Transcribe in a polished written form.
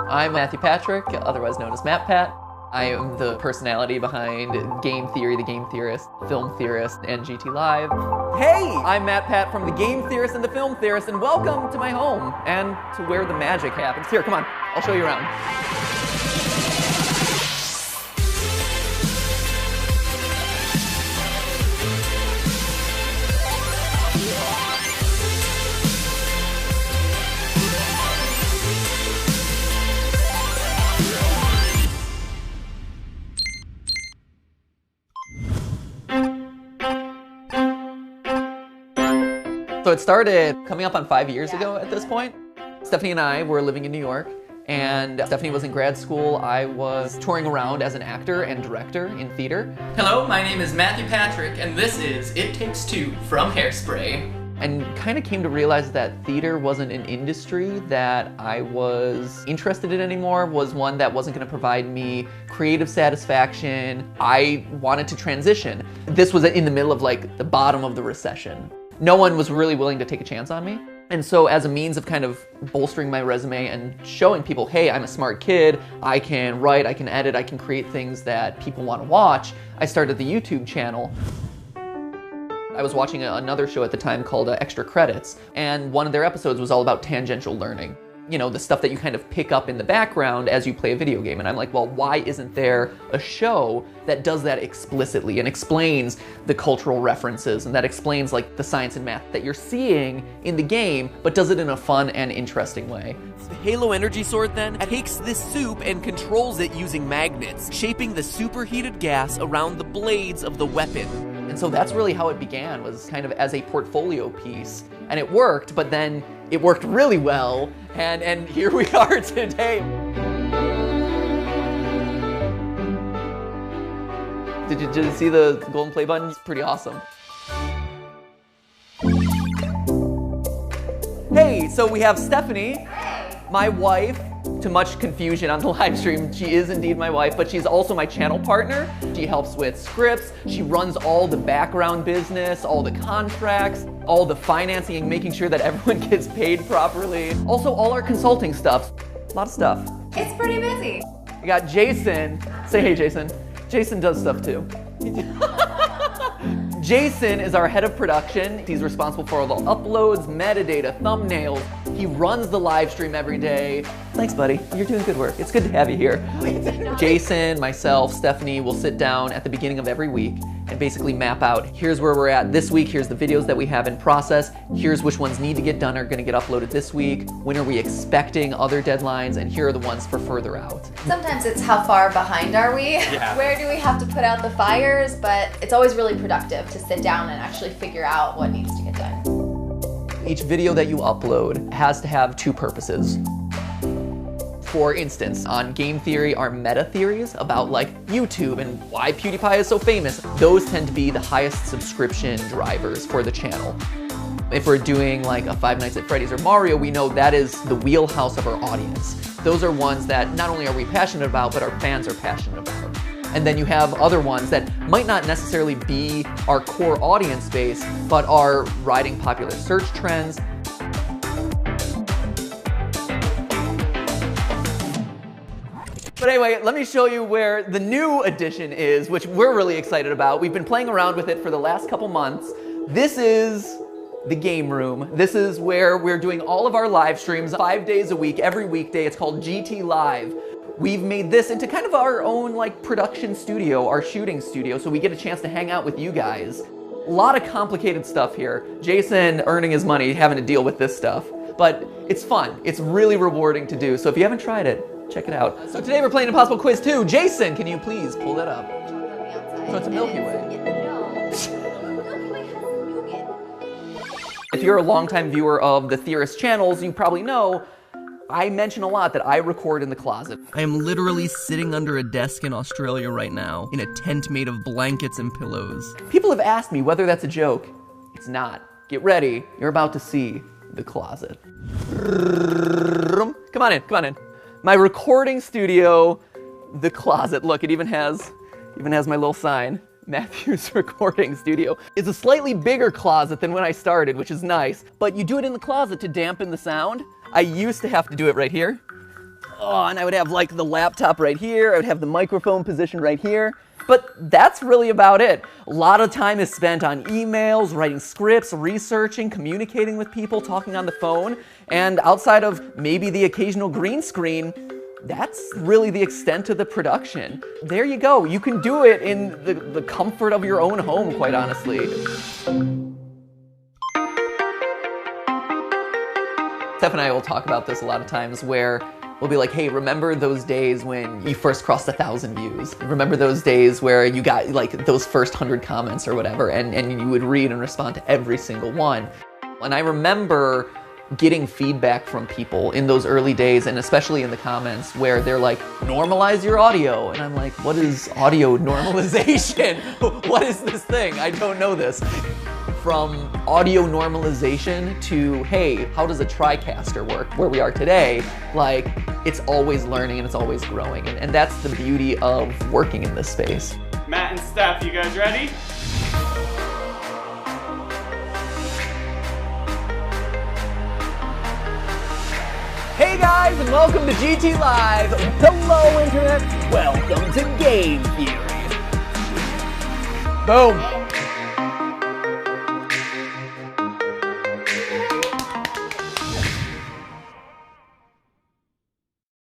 I'm Matthew Patrick, otherwise known as Matt Pat. I am the personality behind Game Theory, The Game Theorist, Film Theorist, and GT Live. Hey, I'm Matt Pat from The Game Theorist and The Film Theorist, and welcome to my home and to where the magic happens. Here, come on, I'll show you around. So it started coming up on 5 years ago at this point. Stephanie and I were living in New York, and Stephanie was in grad school. I was touring around as an actor and director in theater. Hello, my name is Matthew Patrick, and this is It Takes Two from Hairspray. And kind of came to realize that theater wasn't an industry that I was interested in anymore, was one that wasn't gonna provide me creative satisfaction. I wanted to transition. This was in the middle of like the bottom of the recession. No one was really willing to take a chance on me. And so as a means of kind of bolstering my resume and showing people, hey, I'm a smart kid, I can write, I can edit, I can create things that people want to watch, I started the YouTube channel. I was watching another show at the time called Extra Credits, and one of their episodes was all about tangential learning. You know, the stuff that you kind of pick up in the background as you play a video game. And I'm like, well, why isn't there a show that does that explicitly and explains the cultural references and that explains like the science and math that you're seeing in the game, but does it in a fun and interesting way? The Halo energy sword then takes this soup and controls it using magnets, shaping the superheated gas around the blades of the weapon. And so that's really how it began, was kind of as a portfolio piece. And it worked, but then it worked really well, and here we are today. Did you see the golden play button? It's pretty awesome. Hey, so we have Stephanie, my wife. To much confusion on the live stream, she is indeed my wife, but she's also my channel partner. She helps with scripts, she runs all the background business, all the contracts, all the financing, and making sure that everyone gets paid properly. Also, all our consulting stuff. A lot of stuff. It's pretty busy. We got Jason. Say hey, Jason. Jason does stuff too. Jason is our head of production. He's responsible for all the uploads, metadata, thumbnails. He runs the live stream every day. Thanks, buddy. You're doing good work. It's good to have you here. Jason, myself, Stephanie will sit down at the beginning of every week and basically map out, here's where we're at this week, here's the videos that we have in process, here's which ones need to get done, are gonna get uploaded this week, when are we expecting other deadlines, and here are the ones for further out. Sometimes it's how far behind are we? Yeah. Where do we have to put out the fires? But it's always really productive to sit down and actually figure out what needs to get done. Each video that you upload has to have two purposes. For instance, on Game Theory, our meta theories about like YouTube and why PewDiePie is so famous, those tend to be the highest subscription drivers for the channel. If we're doing like a Five Nights at Freddy's or Mario, we know that is the wheelhouse of our audience. Those are ones that not only are we passionate about, but our fans are passionate about. And then you have other ones that might not necessarily be our core audience base, but are riding popular search trends. But anyway, let me show you where the new edition is, which we're really excited about. We've been playing around with it for the last couple months. This is the game room. This is where we're doing all of our live streams 5 days a week, every weekday. It's called GT Live. We've made this into kind of our own like production studio, our shooting studio, so we get a chance to hang out with you guys. A lot of complicated stuff here. Jason earning his money, having to deal with this stuff. But it's fun. It's really rewarding to do. So if you haven't tried it, check it out. So today we're playing Impossible Quiz 2. Jason, can you please pull that up? So it's a Milky Way. If you're a longtime viewer of the Theorist channels, you probably know I mention a lot that I record in the closet. I am literally sitting under a desk in Australia right now, in a tent made of blankets and pillows. People have asked me whether that's a joke. It's not. Get ready. You're about to see the closet. Come on in, come on in. My recording studio, the closet. Look, it even has my little sign. Matthew's recording studio. It's a slightly bigger closet than when I started, which is nice, but you do it in the closet to dampen the sound. I used to have to do it right here. Oh, and I would have like the laptop right here. I would have the microphone positioned right here. But that's really about it. A lot of time is spent on emails, writing scripts, researching, communicating with people, talking on the phone. And outside of maybe the occasional green screen, that's really the extent of the production. There you go. You can do it in the comfort of your own home, quite honestly. Steph and I will talk about this a lot of times where we'll be like, hey, remember those days when you first crossed 1,000 views? Remember those days where you got like those first 100 comments or whatever, and you would read and respond to every single one. And I remember getting feedback from people in those early days, and especially in the comments, where they're like, normalize your audio. And I'm like, what is audio normalization? What is this thing? I don't know this. From audio normalization to, hey, how does a TriCaster work, where we are today, like, it's always learning and it's always growing. And that's the beauty of working in this space. Matt and Steph, you guys ready? Hey guys, and welcome to GT Live. Hello, Internet. Welcome to Game Theory. Boom.